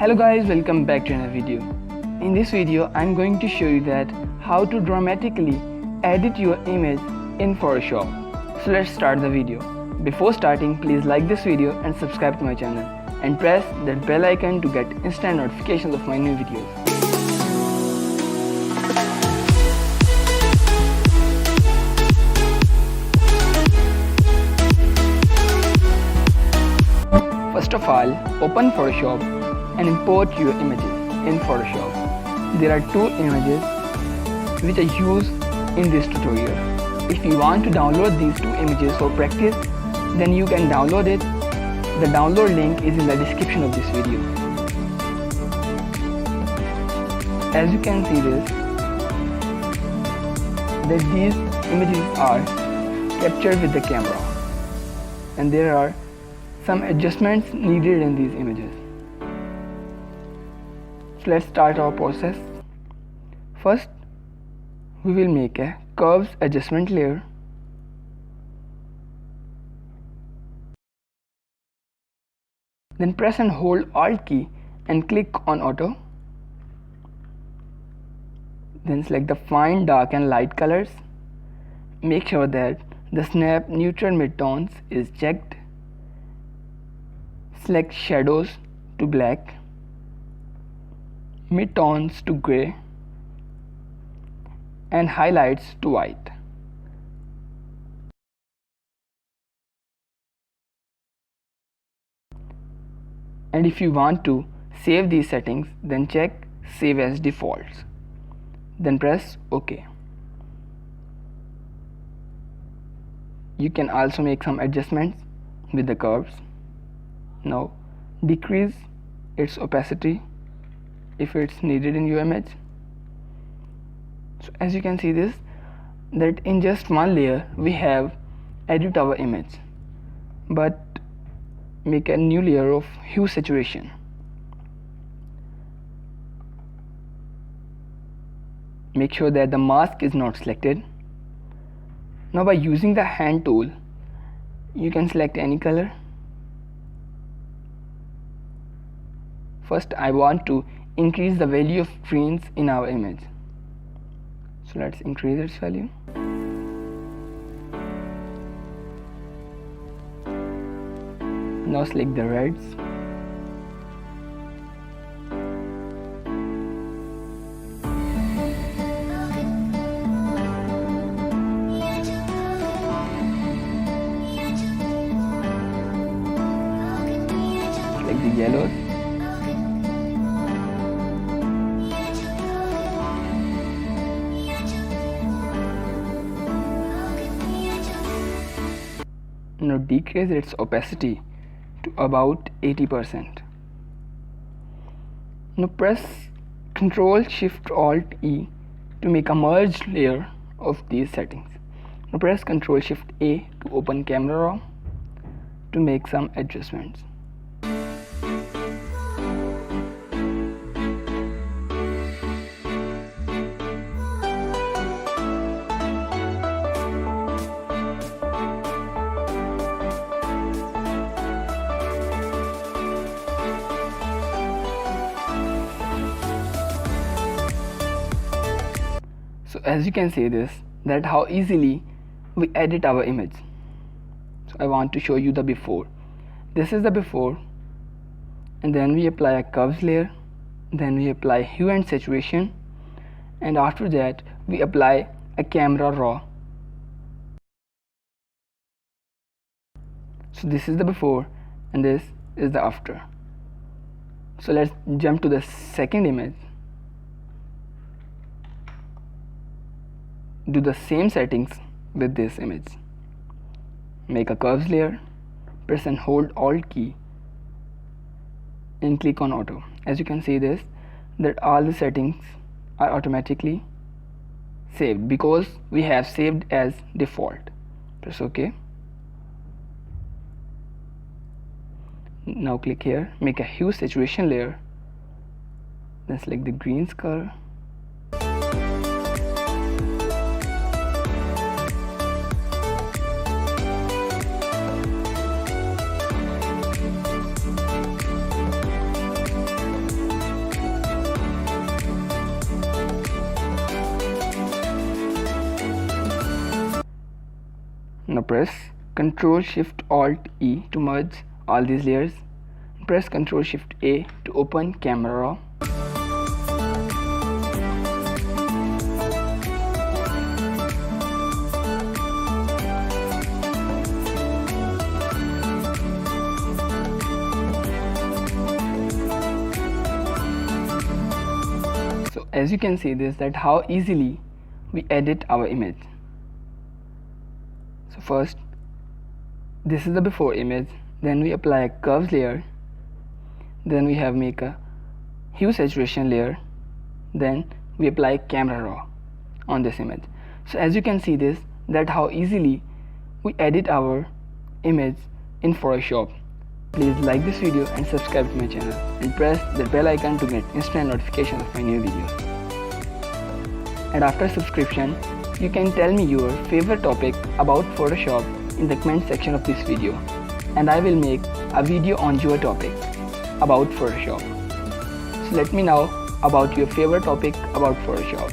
Hello guys, welcome back to another video. In this video, I'm going to show you that how to dramatically edit your image in Photoshop. So let's start the video. Before starting, please like this video and subscribe to my channel and press that bell icon to get instant notifications of my new videos. First of all, open Photoshop and import your images in Photoshop. There are two images which I use in this tutorial. If you want to download these two images for practice, then you can download it. The download link is in the description of this video. As you can see that these images are captured with the camera and there are some adjustments needed in these images. So let's start our process. First, we will make a curves adjustment layer. Then press and hold Alt key and click on auto. Then select the fine, dark and light colors. Make sure that the snap neutral midtones is checked. Select shadows to black, midtones to gray and highlights to white. And if you want to save these settings, then check Save as Defaults. Then press OK. You can also make some adjustments with the curves. Now decrease its opacity if it's needed in your image. So as you can see that in just one layer we have edited our image, but make a new layer of hue saturation. Make sure that the mask is not selected. Now by using the hand tool, you can select any color. First, I want to increase the value of greens in our image. So let's increase its value. Now select the reds. Select the yellows. Now decrease its opacity to about 80%. Now press Ctrl Shift Alt E to make a merged layer of these settings. Now press Ctrl Shift A to open Camera Raw to make some adjustments. So as you can see that how easily we edit our image. So I want to show you the before. This is the before, and then we apply a curves layer, then we apply hue and saturation, and after that we apply a camera raw. So this is the before and this is the after. So let's jump to the second image. Do the same settings with this image. Make a curves layer, press and hold Alt key and click on auto. As you can see that all the settings are automatically saved because we have saved as default. Press OK. Now click here, make a hue saturation layer, then select the greens color. Now press Ctrl Shift Alt E to merge all these layers. Press Ctrl Shift A to open Camera Raw. So as you can see this, that how easily we edit our image. So first, this is the before image, then we apply a curves layer, then we have make a hue saturation layer, then we apply camera raw on this image. So as you can see this, that how easily we edit our image in Photoshop. Please like this video and subscribe to my channel and press the bell icon to get instant notification of my new videos. And after subscription, you can tell me your favorite topic about Photoshop in the comment section of this video, and I will make a video on your topic about Photoshop. So let me know about your favorite topic about Photoshop.